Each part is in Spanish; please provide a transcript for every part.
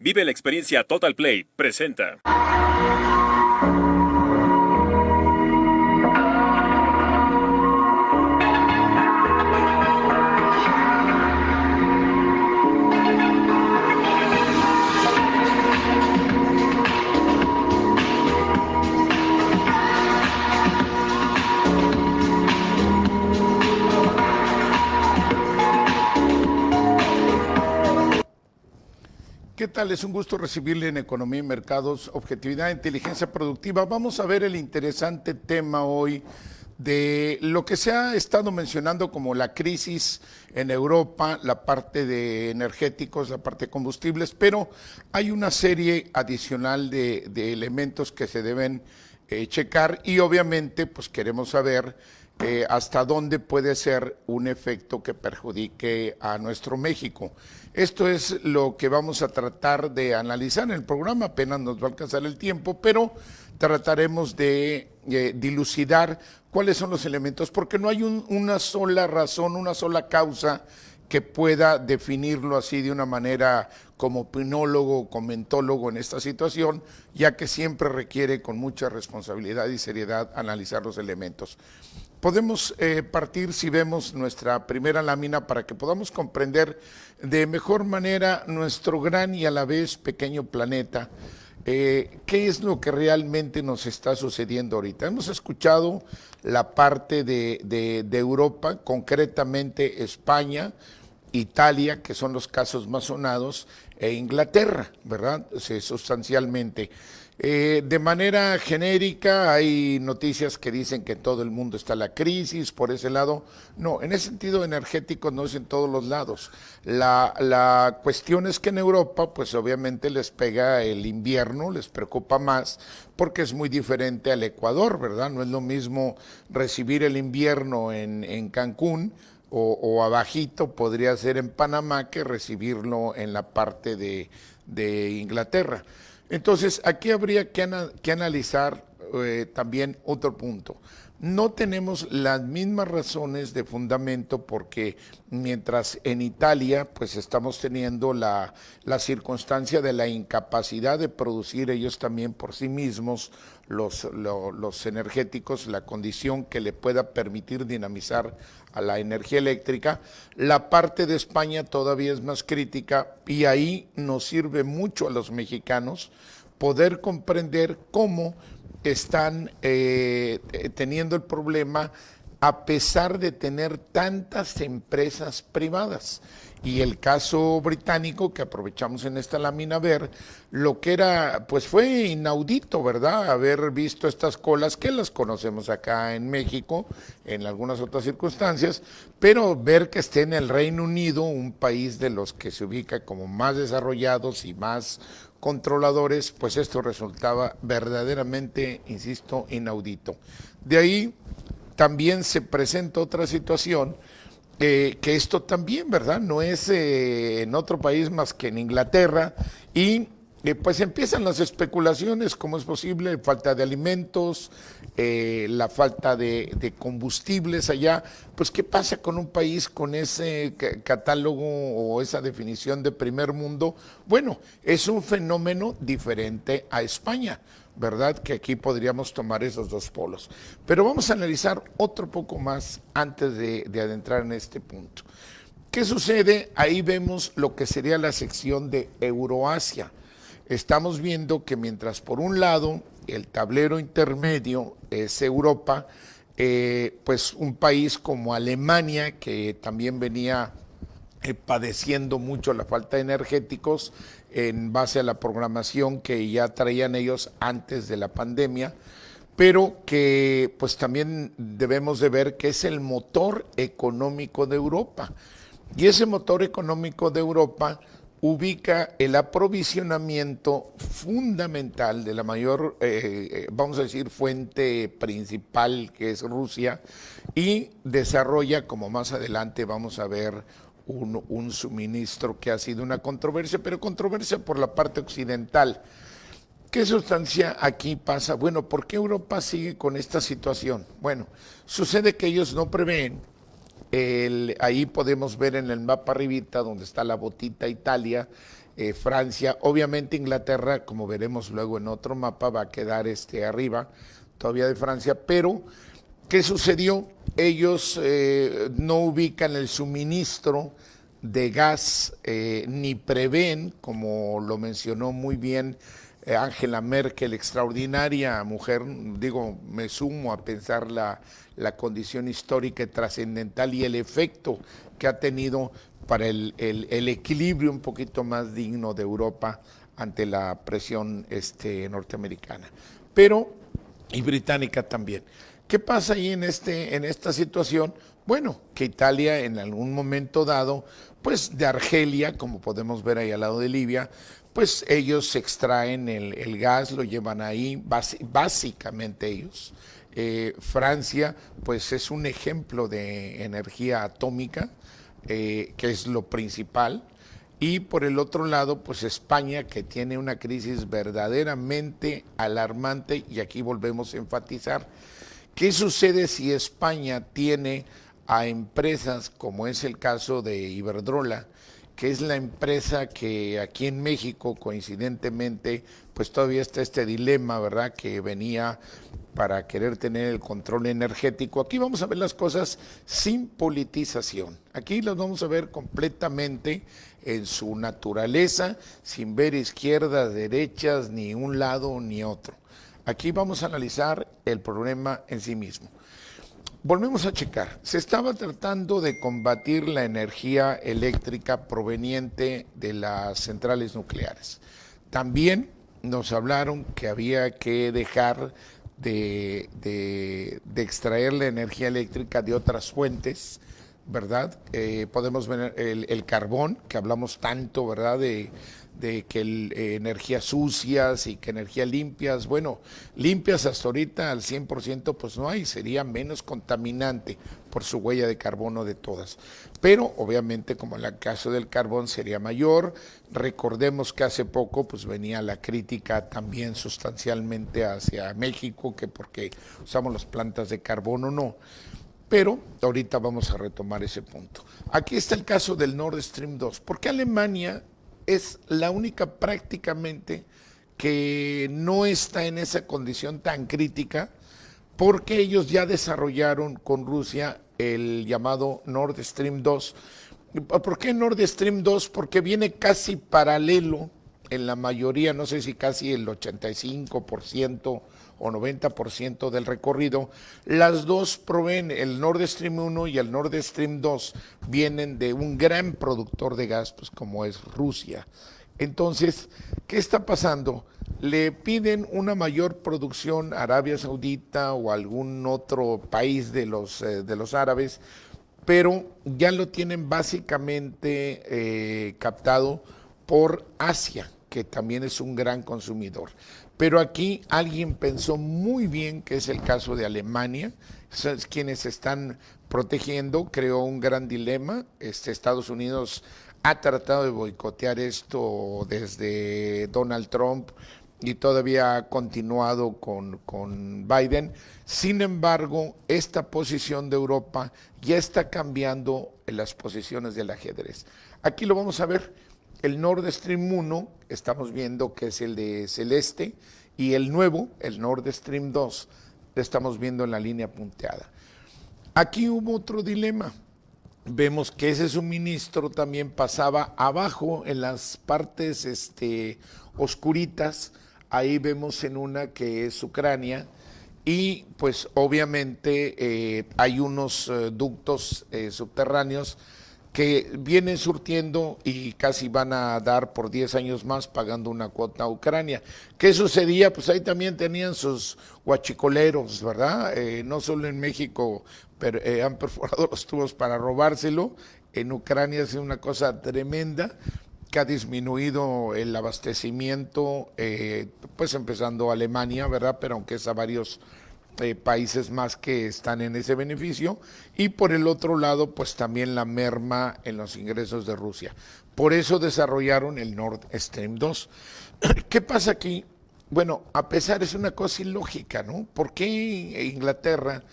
Vive la experiencia Total Play. Presenta. ¿Qué tal? Es un gusto recibirle en Economía y Mercados, Objetividad e Inteligencia Productiva. Vamos a ver el interesante tema hoy de lo que se ha estado mencionando como la crisis en Europa, la parte de energéticos, la parte de combustibles, pero hay una serie adicional de elementos que se deben checar y obviamente pues queremos saber hasta dónde puede ser un efecto que perjudique a nuestro México. Esto es lo que vamos a tratar de analizar en el programa, apenas nos va a alcanzar el tiempo, pero trataremos de dilucidar cuáles son los elementos, porque no hay una sola razón, una sola causa que pueda definirlo así de una manera como opinólogo, comentólogo en esta situación, ya que siempre requiere con mucha responsabilidad y seriedad analizar los elementos. Podemos partir, si vemos nuestra primera lámina, para que podamos comprender de mejor manera nuestro gran y a la vez pequeño planeta. ¿Qué es lo que realmente nos está sucediendo ahorita? Hemos escuchado la parte de Europa, concretamente España, Italia, que son los casos más sonados, e Inglaterra, ¿verdad? Sustancialmente. De manera genérica hay noticias que dicen que en todo el mundo está la crisis por ese lado. No, en ese sentido energético no es en todos los lados. La cuestión es que en Europa pues obviamente les pega el invierno, les preocupa más porque es muy diferente al Ecuador, ¿verdad? No es lo mismo recibir el invierno en Cancún o abajito podría ser en Panamá que recibirlo en la parte de Inglaterra. Entonces, aquí habría que analizar también otro punto. No tenemos las mismas razones de fundamento porque mientras en Italia pues estamos teniendo la circunstancia de la incapacidad de producir ellos también por sí mismos los energéticos, la condición que le pueda permitir dinamizar a la energía eléctrica, la parte de España todavía es más crítica y ahí nos sirve mucho a los mexicanos poder comprender cómo están teniendo el problema a pesar de tener tantas empresas privadas. Y el caso británico, que aprovechamos en esta lámina ver, lo que era, pues fue inaudito, ¿verdad? Haber visto estas colas, que las conocemos acá en México, en algunas otras circunstancias, pero ver que esté en el Reino Unido, un país de los que se ubica como más desarrollados y más controladores, pues esto resultaba verdaderamente, insisto, inaudito. De ahí también se presenta otra situación, que esto también, ¿verdad? No es en otro país más que en Inglaterra y pues empiezan las especulaciones, cómo es posible, falta de alimentos, la falta de combustibles allá, pues qué pasa con un país con ese catálogo o esa definición de primer mundo. Bueno, es un fenómeno diferente a España, ¿verdad? Que aquí podríamos tomar esos dos polos. Pero vamos a analizar otro poco más antes de adentrar en este punto. ¿Qué sucede? Ahí vemos lo que sería la sección de Euroasia. Estamos viendo que mientras por un lado el tablero intermedio es Europa, pues un país como Alemania, que también venía padeciendo mucho la falta de energéticos en base a la programación que ya traían ellos antes de la pandemia, pero que pues también debemos de ver que es el motor económico de Europa. Y ese motor económico de Europa ubica el aprovisionamiento fundamental de la mayor, vamos a decir, fuente principal, que es Rusia, y desarrolla, como más adelante vamos a ver, un suministro que ha sido una controversia, pero controversia por la parte occidental. ¿Qué sustancia aquí pasa? Bueno, ¿por qué Europa sigue con esta situación? Bueno, sucede que ellos no prevén. Ahí podemos ver en el mapa arribita donde está la botita Italia, Francia. Obviamente Inglaterra, como veremos luego en otro mapa, va a quedar arriba todavía de Francia, pero ¿qué sucedió? Ellos no ubican el suministro de gas ni prevén, como lo mencionó muy bien Angela Merkel, extraordinaria mujer, digo, me sumo a pensar la condición histórica y trascendental y el efecto que ha tenido para el equilibrio un poquito más digno de Europa ante la presión norteamericana, pero y británica también. ¿Qué pasa ahí en esta situación? Bueno, que Italia en algún momento dado, pues de Argelia, como podemos ver ahí al lado de Libia, pues ellos extraen el gas, lo llevan ahí, básicamente ellos. Francia, pues es un ejemplo de energía atómica, que es lo principal. Y por el otro lado, pues España, que tiene una crisis verdaderamente alarmante, y aquí volvemos a enfatizar, ¿qué sucede si España tiene a empresas como es el caso de Iberdrola, que es la empresa que aquí en México, coincidentemente, pues todavía está este dilema, ¿verdad?, que venía para querer tener el control energético? Aquí vamos a ver las cosas sin politización. Aquí las vamos a ver completamente en su naturaleza, sin ver izquierdas, derechas, ni un lado ni otro. Aquí vamos a analizar el problema en sí mismo. Volvemos a checar. Se estaba tratando de combatir la energía eléctrica proveniente de las centrales nucleares. También nos hablaron que había que dejar de extraer la energía eléctrica de otras fuentes, ¿verdad? Podemos ver el carbón, que hablamos tanto, ¿verdad?, de que energías sucias y que energías limpias. Bueno, limpias hasta ahorita al 100% pues no hay, sería menos contaminante por su huella de carbono de todas. Pero obviamente, como en el caso del carbón, sería mayor. Recordemos que hace poco pues venía la crítica también sustancialmente hacia México, que porque usamos las plantas de carbón o no. Pero ahorita vamos a retomar ese punto. Aquí está el caso del Nord Stream 2. ¿Por qué Alemania es la única prácticamente que no está en esa condición tan crítica? Porque ellos ya desarrollaron con Rusia el llamado Nord Stream 2. ¿Por qué Nord Stream 2? Porque viene casi paralelo en la mayoría, no sé si casi el 85% o 90% del recorrido. Las dos proveen, el Nord Stream 1 y el Nord Stream 2 vienen de un gran productor de gas, pues como es Rusia. Entonces, ¿qué está pasando? Le piden una mayor producción a Arabia Saudita o algún otro país de los árabes, pero ya lo tienen básicamente captado por Asia, que también es un gran consumidor. Pero aquí alguien pensó muy bien, que es el caso de Alemania, quienes están protegiendo, creó un gran dilema. Estados Unidos ha tratado de boicotear esto desde Donald Trump y todavía ha continuado con Biden. Sin embargo, esta posición de Europa ya está cambiando en las posiciones del ajedrez. Aquí lo vamos a ver. El Nord Stream 1, estamos viendo que es el de celeste, y el nuevo, el Nord Stream 2, lo estamos viendo en la línea punteada. Aquí hubo otro dilema. Vemos que ese suministro también pasaba abajo en las partes oscuritas. Ahí vemos en una que es Ucrania, y pues obviamente hay unos ductos subterráneos que vienen surtiendo y casi van a dar por 10 años más pagando una cuota a Ucrania. ¿Qué sucedía? Pues ahí también tenían sus huachicoleros, ¿verdad? No solo en México pero, han perforado los tubos para robárselo. En Ucrania es una cosa tremenda, que ha disminuido el abastecimiento, pues empezando Alemania, ¿verdad? Pero aunque es a varios países más que están en ese beneficio, y por el otro lado pues también la merma en los ingresos de Rusia. Por eso desarrollaron el Nord Stream 2. ¿Qué pasa aquí? Bueno, a pesar es una cosa ilógica, ¿no? ¿Por qué Inglaterra,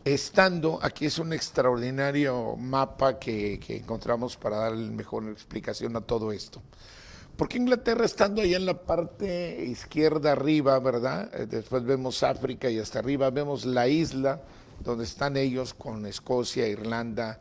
estando aquí, es un extraordinario mapa que encontramos para dar mejor explicación a todo esto? Porque Inglaterra, estando allá en la parte izquierda arriba, ¿verdad? Después vemos África y hasta arriba vemos la isla donde están ellos con Escocia, Irlanda,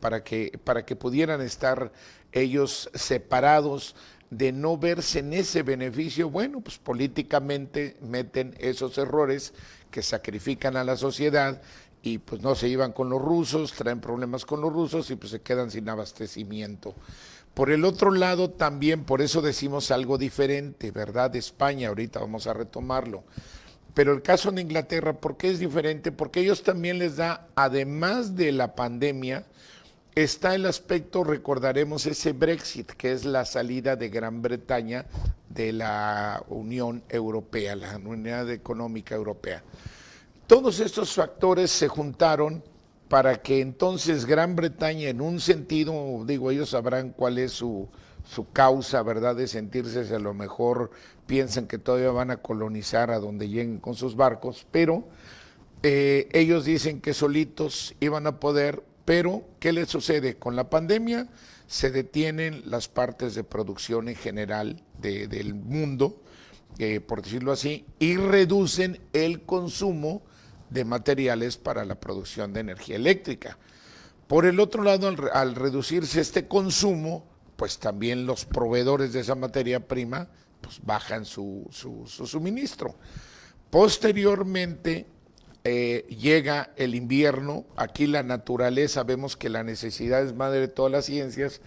para que pudieran estar ellos separados, de no verse en ese beneficio. Bueno, pues políticamente meten esos errores que sacrifican a la sociedad y pues no se iban con los rusos, traen problemas con los rusos y pues se quedan sin abastecimiento. Por el otro lado también, por eso decimos algo diferente, ¿verdad? De España, ahorita vamos a retomarlo. Pero el caso de Inglaterra, ¿por qué es diferente? Porque ellos también les da, además de la pandemia, está el aspecto, recordaremos, ese Brexit, que es la salida de Gran Bretaña de la Unión Europea, la Unidad Económica Europea. Todos estos factores se juntaron para que entonces Gran Bretaña, en un sentido, digo, ellos sabrán cuál es su causa, ¿verdad?, de sentirse, a lo mejor piensan que todavía van a colonizar a donde lleguen con sus barcos, pero ellos dicen que solitos iban a poder, pero ¿qué les sucede? Con la pandemia se detienen las partes de producción en general del mundo, por decirlo así, y reducen el consumo de materiales para la producción de energía eléctrica. Por el otro lado, al reducirse este consumo, pues también los proveedores de esa materia prima pues bajan su suministro. Posteriormente llega el invierno, aquí la naturaleza, vemos que la necesidad es madre de todas las ciencias,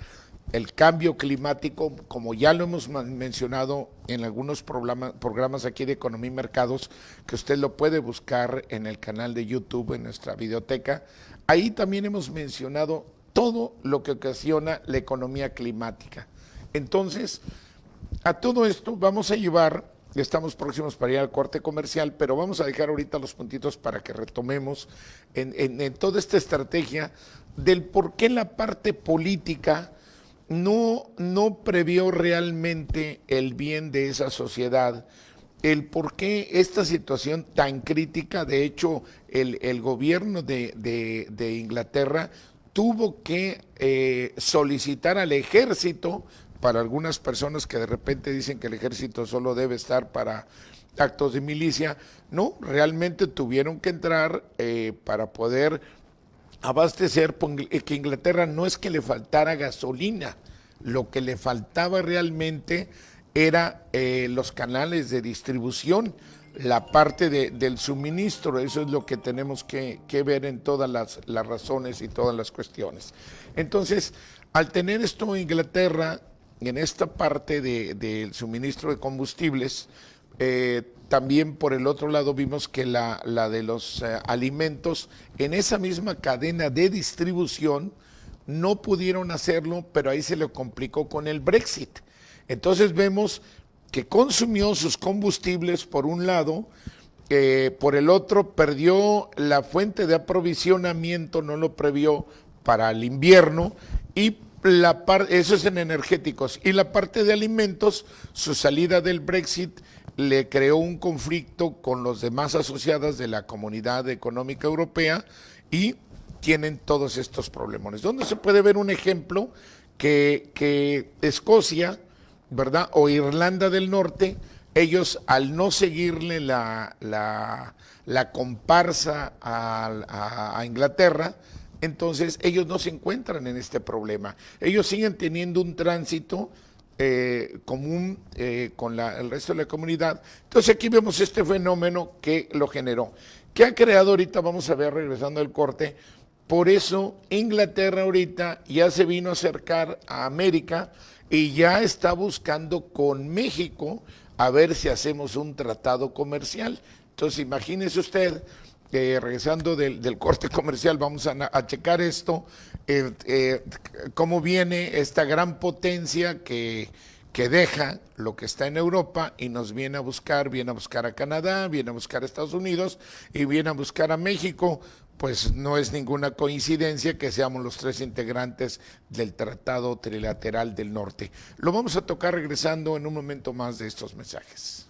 el cambio climático, como ya lo hemos mencionado en algunos programas aquí de Economía y Mercados, que usted lo puede buscar en el canal de YouTube, en nuestra videoteca, ahí también hemos mencionado todo lo que ocasiona la economía climática. Entonces, a todo esto vamos a llevar, estamos próximos para ir al corte comercial, pero vamos a dejar ahorita los puntitos para que retomemos en toda esta estrategia del por qué la parte política no previó realmente el bien de esa sociedad, el por qué esta situación tan crítica. De hecho, el gobierno de Inglaterra tuvo que solicitar al ejército, para algunas personas que de repente dicen que el ejército solo debe estar para actos de milicia. No, realmente tuvieron que entrar para poder abastecer, que Inglaterra no es que le faltara gasolina, lo que le faltaba realmente era los canales de distribución, la parte del suministro. Eso es lo que tenemos que ver en todas las razones y todas las cuestiones. Entonces, al tener esto Inglaterra en esta parte del suministro de combustibles, también por el otro lado vimos que la de los alimentos, en esa misma cadena de distribución, no pudieron hacerlo, pero ahí se le complicó con el Brexit. Entonces vemos que consumió sus combustibles por un lado, por el otro perdió la fuente de aprovisionamiento, no lo previó para el invierno, y eso es en energéticos, y la parte de alimentos, su salida del Brexit le creó un conflicto con los demás asociadas de la Comunidad Económica Europea y tienen todos estos problemones. ¿Dónde se puede ver un ejemplo? Que Escocia, ¿verdad?, o Irlanda del Norte, ellos al no seguirle la comparsa a Inglaterra, entonces ellos no se encuentran en este problema. Ellos siguen teniendo un tránsito común con el resto de la comunidad. Entonces aquí vemos este fenómeno que lo generó. ¿Qué ha creado ahorita? Vamos a ver regresando al corte. Por eso Inglaterra ahorita ya se vino a acercar a América y ya está buscando con México a ver si hacemos un tratado comercial. Entonces imagínese usted, regresando del corte comercial, vamos a checar esto, cómo viene esta gran potencia que deja lo que está en Europa y nos viene a buscar a Canadá, viene a buscar a Estados Unidos y viene a buscar a México. Pues no es ninguna coincidencia que seamos los tres integrantes del Tratado Trilateral del Norte. Lo vamos a tocar regresando en un momento más de estos mensajes.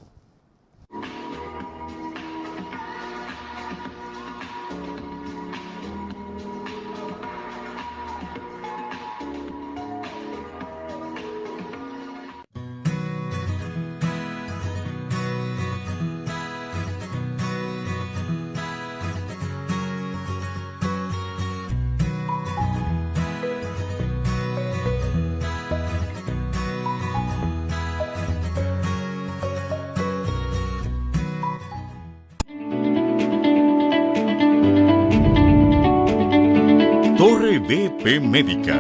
Torre BP Médica.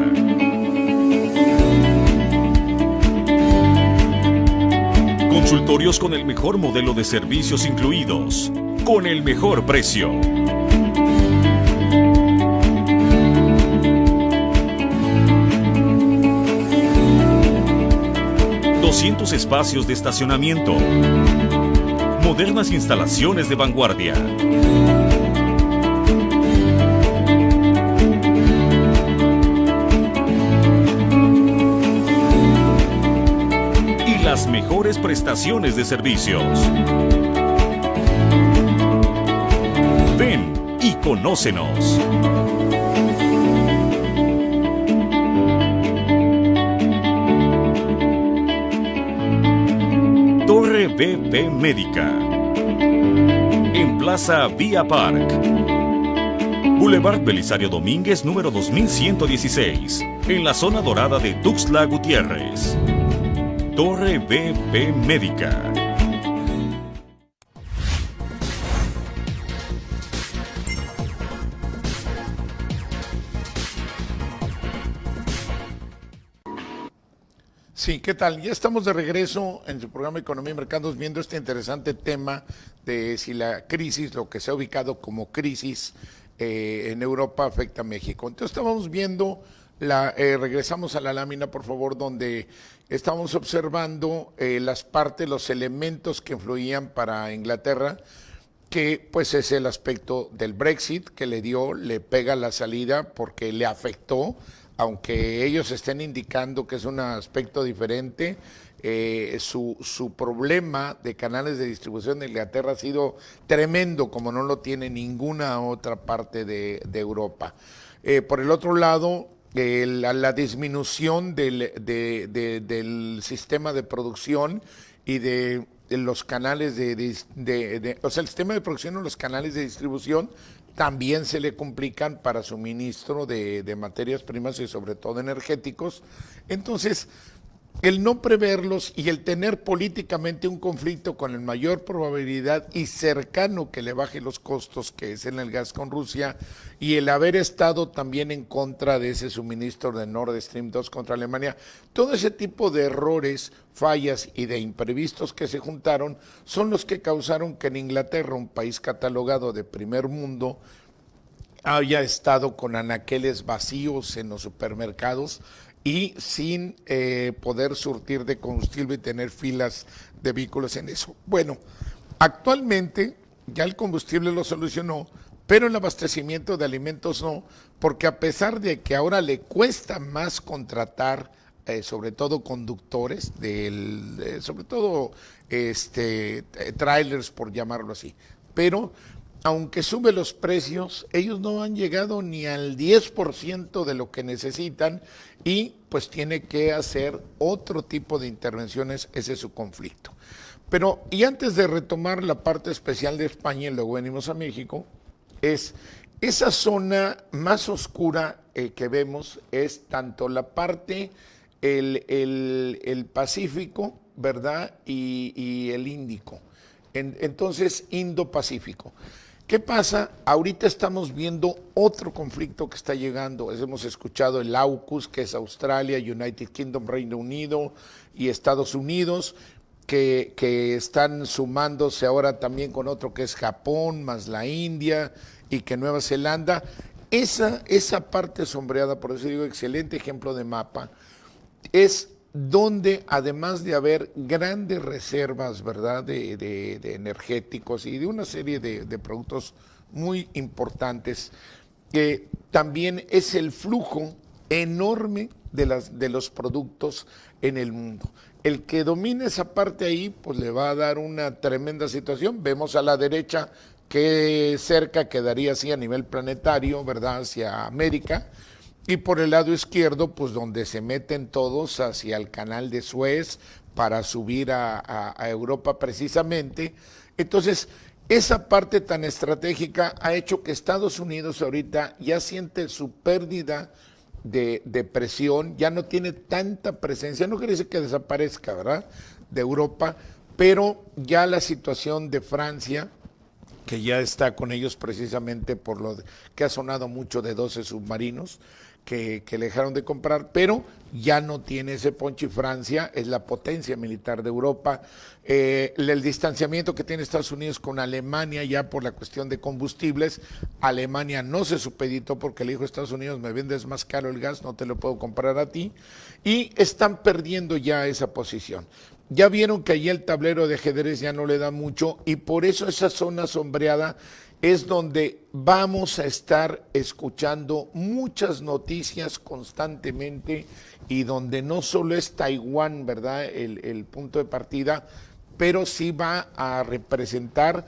Consultorios con el mejor modelo de servicios incluidos, con el mejor precio. ...200 espacios de estacionamiento... ...modernas instalaciones de vanguardia... ...y las mejores prestaciones de servicios... Ven y conócenos... Torre BP Médica. En Plaza Vía Park. Boulevard Belisario Domínguez, número 2116. En la zona dorada de Tuxtla Gutiérrez. Torre BP Médica. Sí, ¿qué tal? Ya estamos de regreso en su programa Economía y Mercados viendo este interesante tema de si la crisis, lo que se ha ubicado como crisis en Europa afecta a México. Entonces estábamos viendo, regresamos a la lámina por favor, donde estábamos observando las partes, los elementos que influían para Inglaterra, que pues es el aspecto del Brexit que le pega la salida porque le afectó. Aunque ellos estén indicando que es un aspecto diferente, su problema de canales de distribución de Inglaterra ha sido tremendo, como no lo tiene ninguna otra parte de Europa. Por el otro lado, la disminución del sistema de producción y de los canales o sea, el sistema de producción o los canales de distribución también se le complican para suministro de materias primas y sobre todo energéticos. Entonces, el no preverlos y el tener políticamente un conflicto con la mayor probabilidad y cercano que le baje los costos, que es en el gas con Rusia, y el haber estado también en contra de ese suministro de Nord Stream 2 contra Alemania, todo ese tipo de errores, fallas y de imprevistos que se juntaron son los que causaron que en Inglaterra, un país catalogado de primer mundo, haya estado con anaqueles vacíos en los supermercados y sin poder surtir de combustible y tener filas de vehículos en eso. Bueno, actualmente ya el combustible lo solucionó, pero el abastecimiento de alimentos no, porque a pesar de que ahora le cuesta más contratar, sobre todo conductores, sobre todo trailers, por llamarlo así, pero aunque sube los precios, ellos no han llegado ni al 10% de lo que necesitan y pues tiene que hacer otro tipo de intervenciones, ese es su conflicto. Pero, y antes de retomar la parte especial de España y luego venimos a México, es esa zona más oscura que vemos es tanto la parte, el Pacífico, ¿verdad? Y el Índico. Entonces, Indo-Pacífico. ¿Qué pasa? Ahorita estamos viendo otro conflicto que está llegando. Hemos escuchado el AUKUS, que es Australia, United Kingdom, Reino Unido y Estados Unidos, que están sumándose ahora también con otro que es Japón, más la India y que Nueva Zelanda. Esa parte sombreada, por eso digo, excelente ejemplo de mapa, es donde además de haber grandes reservas, ¿verdad?, de energéticos y de una serie de productos muy importantes, también es el flujo enorme de los productos en el mundo. El que domine esa parte ahí, pues le va a dar una tremenda situación. Vemos a la derecha que cerca quedaría así a nivel planetario, ¿verdad?, hacia América. Y por el lado izquierdo, pues donde se meten todos hacia el canal de Suez para subir a Europa precisamente. Entonces, esa parte tan estratégica ha hecho que Estados Unidos ahorita ya siente su pérdida de presión, ya no tiene tanta presencia, no quiere decir que desaparezca, ¿verdad?, de Europa, pero ya la situación de Francia, que ya está con ellos precisamente por que ha sonado mucho de 12 submarinos que le dejaron de comprar, pero ya no tiene ese ponche. Y Francia es la potencia militar de Europa. El distanciamiento que tiene Estados Unidos con Alemania ya por la cuestión de combustibles, Alemania no se supeditó porque le dijo a Estados Unidos, me vendes más caro el gas, no te lo puedo comprar a ti, y están perdiendo ya esa posición. Ya vieron que allí el tablero de ajedrez ya no le da mucho y por eso esa zona sombreada es donde vamos a estar escuchando muchas noticias constantemente y donde no solo es Taiwán, ¿verdad?, el punto de partida, pero sí va a representar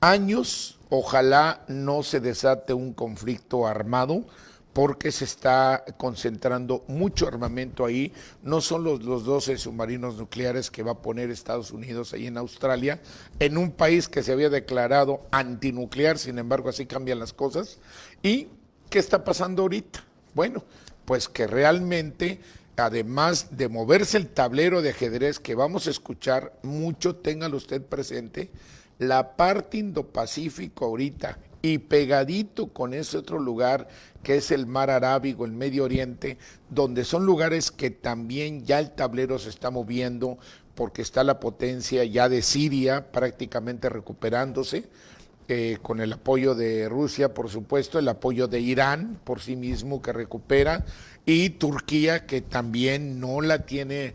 años, ojalá no se desate un conflicto armado, porque se está concentrando mucho armamento ahí. No son los 12 submarinos nucleares que va a poner Estados Unidos ahí en Australia, en un país que se había declarado antinuclear, sin embargo así cambian las cosas. ¿Y qué está pasando ahorita? Bueno, pues que realmente, además de moverse el tablero de ajedrez que vamos a escuchar mucho, téngalo usted presente, la parte Indo-Pacífico ahorita y pegadito con ese otro lugar que es el Mar Arábigo, el Medio Oriente, donde son lugares que también ya el tablero se está moviendo porque está la potencia ya de Siria prácticamente recuperándose, con el apoyo de Rusia, por supuesto, el apoyo de Irán por sí mismo que recupera, y Turquía, que también no la tiene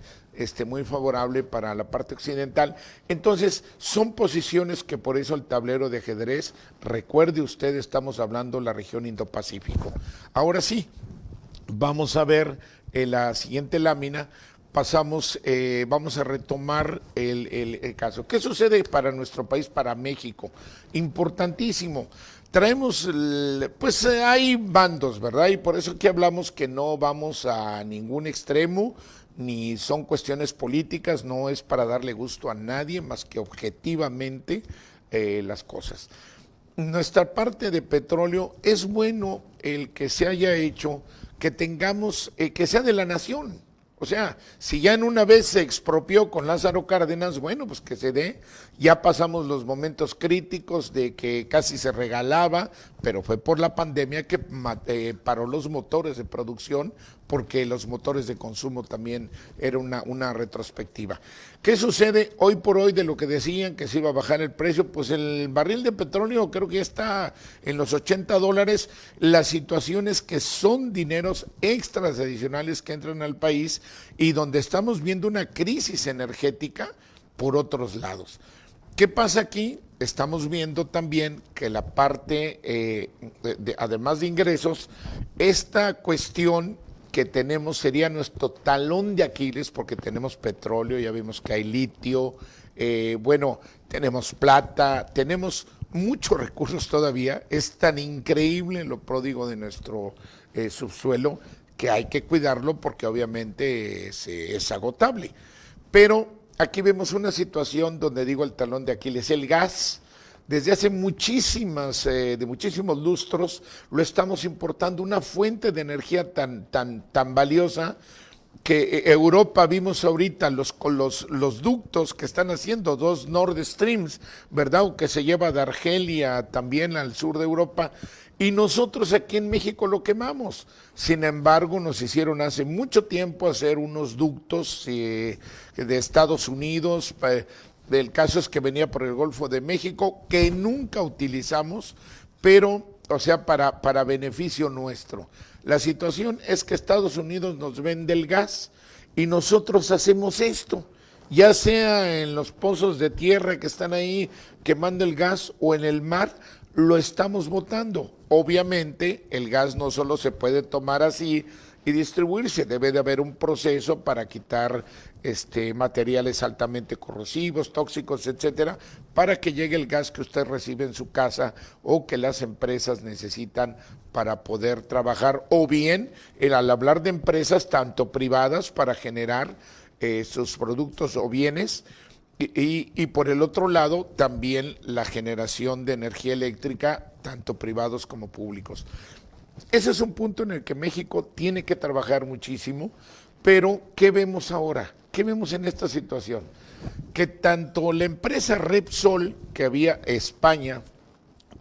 muy favorable para la parte occidental. Entonces, son posiciones que por eso el tablero de ajedrez, recuerde usted, estamos hablando de la región Indo-Pacífico. Ahora sí, vamos a ver en la siguiente lámina, vamos a retomar el caso. ¿Qué sucede para nuestro país, para México? Importantísimo. Traemos, pues hay bandos, ¿verdad? Y por eso aquí hablamos que no vamos a ningún extremo, ni son cuestiones políticas, no es para darle gusto a nadie, más que objetivamente las cosas. Nuestra parte de petróleo es bueno el que se haya hecho, que tengamos, que sea de la nación. O sea, si ya en una vez se expropió con Lázaro Cárdenas, bueno, pues que se dé. Ya pasamos los momentos críticos de que casi se regalaba, pero fue por la pandemia que paró los motores de producción, porque los motores de consumo también era una retrospectiva. ¿Qué sucede hoy por hoy de lo que decían que se iba a bajar el precio? Pues el barril de petróleo creo que ya está en los $80. Las situaciones que son dineros extras adicionales que entran al país y donde estamos viendo una crisis energética por otros lados. ¿Qué pasa aquí? Estamos viendo también que la parte, además de ingresos, esta cuestión que tenemos sería nuestro talón de Aquiles, porque tenemos petróleo, ya vimos que hay litio, bueno, tenemos plata, tenemos muchos recursos todavía. Es tan increíble lo pródigo de nuestro subsuelo que hay que cuidarlo porque obviamente es agotable. Pero aquí vemos una situación donde digo el talón de Aquiles, el gas. Desde hace muchísimos lustros lo estamos importando, una fuente de energía tan valiosa que Europa, vimos ahorita los ductos que están haciendo, 2 Nord Streams, ¿verdad?, que se lleva de Argelia también al sur de Europa, y nosotros aquí en México lo quemamos. Sin embargo, nos hicieron hace mucho tiempo hacer unos ductos de Estados Unidos. El caso es que venía por el Golfo de México, que nunca utilizamos, pero, o sea, para beneficio nuestro. La situación es que Estados Unidos nos vende el gas y nosotros hacemos esto, ya sea en los pozos de tierra que están ahí quemando el gas o en el mar, lo estamos botando. Obviamente, el gas no solo se puede tomar así y distribuirse, debe de haber un proceso para quitar materiales altamente corrosivos, tóxicos, etcétera, para que llegue el gas que usted recibe en su casa o que las empresas necesitan para poder trabajar, o bien al hablar de empresas tanto privadas para generar sus productos o bienes, y por el otro lado también la generación de energía eléctrica, tanto privados como públicos. Ese es un punto en el que México tiene que trabajar muchísimo, pero ¿qué vemos ahora? ¿Qué vemos en esta situación? Que tanto la empresa Repsol, que había España,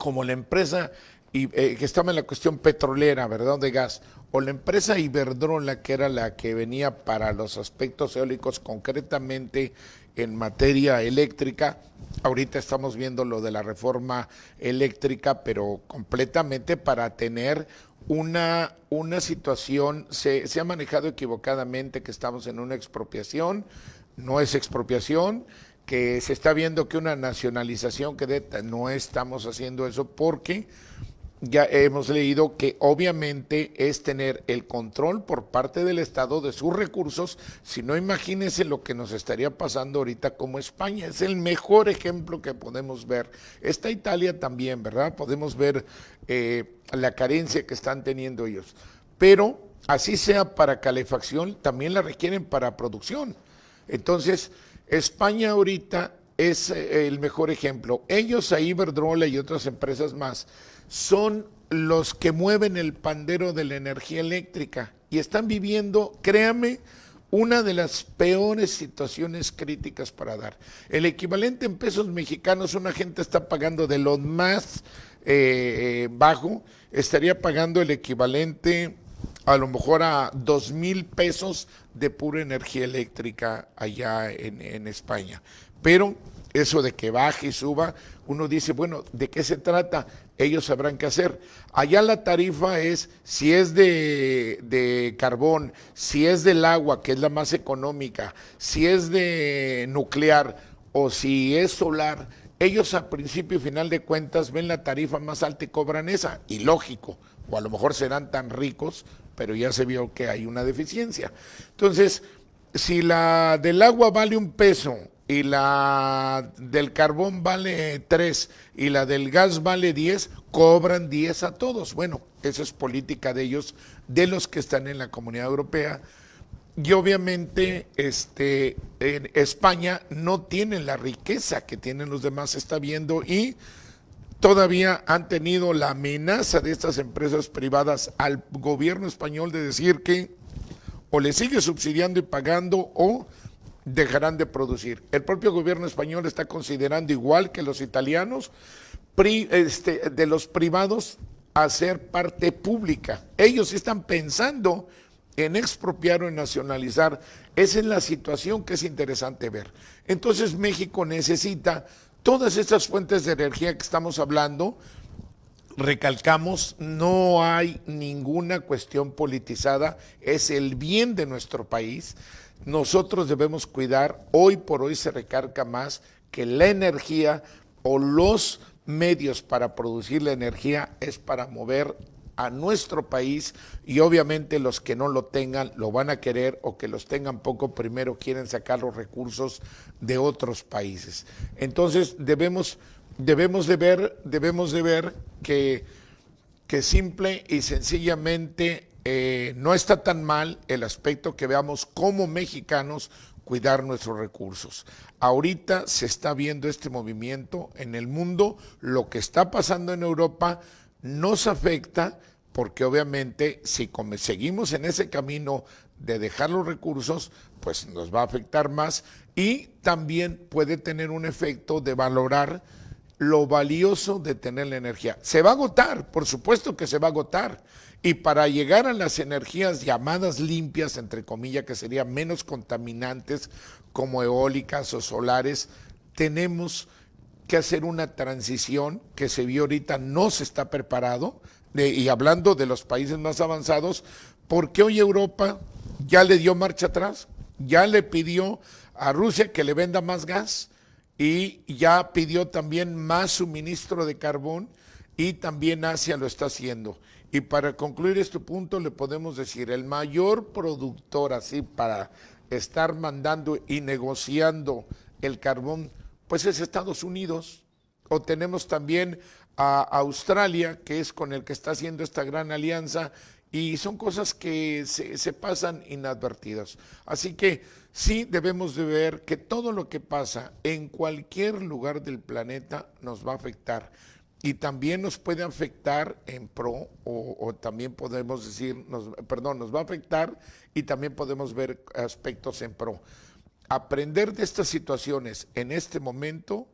como la empresa que estaba en la cuestión petrolera, ¿verdad?, de gas, o la empresa Iberdrola, que era la que venía para los aspectos eólicos, concretamente en materia eléctrica. Ahorita estamos viendo lo de la reforma eléctrica, pero completamente para tener una situación, se ha manejado equivocadamente que estamos en una expropiación, no es expropiación, que se está viendo que una nacionalización, no estamos haciendo eso porque ya hemos leído que obviamente es tener el control por parte del Estado de sus recursos. Si no, imagínense lo que nos estaría pasando ahorita como España. Es el mejor ejemplo que podemos ver. Está Italia también, ¿verdad? Podemos ver la carencia que están teniendo ellos. Pero así sea para calefacción, también la requieren para producción. Entonces, España ahorita es el mejor ejemplo. Ellos, a Iberdrola y otras empresas más, son los que mueven el pandero de la energía eléctrica y están viviendo, créame, una de las peores situaciones críticas para dar. El equivalente en pesos mexicanos, una gente está pagando de lo más bajo, estaría pagando el equivalente a lo mejor a 2,000 pesos de pura energía eléctrica allá en España. Pero eso de que baje y suba, uno dice, bueno, ¿de qué se trata? Ellos sabrán qué hacer. Allá la tarifa es, si es de carbón, si es del agua, que es la más económica, si es de nuclear o si es solar, ellos a principio y final de cuentas ven la tarifa más alta y cobran esa, y lógico, o a lo mejor serán tan ricos, pero ya se vio que hay una deficiencia. Entonces, si la del agua vale 1 peso y la del carbón vale 3 y la del gas vale 10, cobran 10 a todos. Bueno, esa es política de ellos, de los que están en la Comunidad Europea. Y obviamente en España no tienen la riqueza que tienen los demás, se está viendo, y todavía han tenido la amenaza de estas empresas privadas al gobierno español de decir que o le sigue subsidiando y pagando o dejarán de producir. El propio gobierno español está considerando, igual que los italianos, de los privados hacer parte pública. Ellos están pensando en expropiar o en nacionalizar. Esa es la situación que es interesante ver. Entonces México necesita todas estas fuentes de energía que estamos hablando. Recalcamos, no hay ninguna cuestión politizada, es el bien de nuestro país. Nosotros debemos cuidar, hoy por hoy se recarga más que la energía o los medios para producir la energía es para mover a nuestro país, y obviamente los que no lo tengan lo van a querer, o que los tengan poco primero quieren sacar los recursos de otros países. Entonces debemos de ver que simple y sencillamente no está tan mal el aspecto que veamos como mexicanos cuidar nuestros recursos. Ahorita se está viendo este movimiento en el mundo, lo que está pasando en Europa nos afecta, porque obviamente si seguimos en ese camino de dejar los recursos, pues nos va a afectar más, y también puede tener un efecto de valorar lo valioso de tener la energía. Se va a agotar, por supuesto que se va a agotar, y para llegar a las energías llamadas limpias, entre comillas, que serían menos contaminantes, como eólicas o solares, tenemos que hacer una transición que se vio ahorita, no se está preparado, y hablando de los países más avanzados, porque hoy Europa ya le dio marcha atrás, ya le pidió a Rusia que le venda más gas, y ya pidió también más suministro de carbón, y también Asia lo está haciendo. Y para concluir este punto le podemos decir, el mayor productor así para estar mandando y negociando el carbón, pues es Estados Unidos. O tenemos también a Australia, que es con el que está haciendo esta gran alianza, y son cosas que se pasan inadvertidas. Así que sí debemos de ver que todo lo que pasa en cualquier lugar del planeta nos va a afectar, y también nos puede afectar en pro, o también podemos decir, nos va a afectar y también podemos ver aspectos en pro. Aprender de estas situaciones en este momento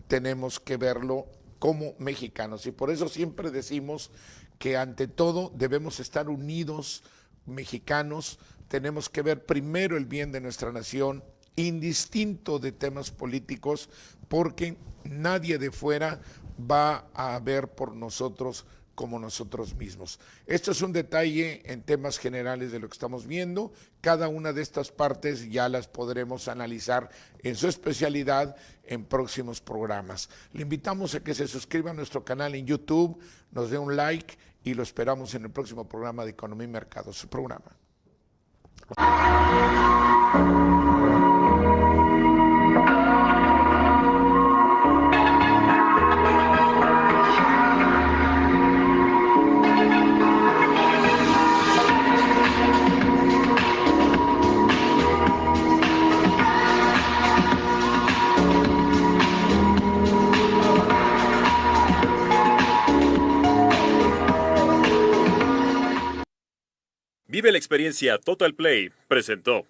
tenemos que verlo como mexicanos. Y por eso siempre decimos que ante todo debemos estar unidos, mexicanos, tenemos que ver primero el bien de nuestra nación, indistinto de temas políticos, porque nadie de fuera va a ver por nosotros como nosotros mismos. Esto es un detalle en temas generales de lo que estamos viendo. Cada una de estas partes ya las podremos analizar en su especialidad en próximos programas. Le invitamos a que se suscriba a nuestro canal en YouTube, nos dé un like y lo esperamos en el próximo programa de Economía y Mercado, su programa. Vive la experiencia Total Play presentó.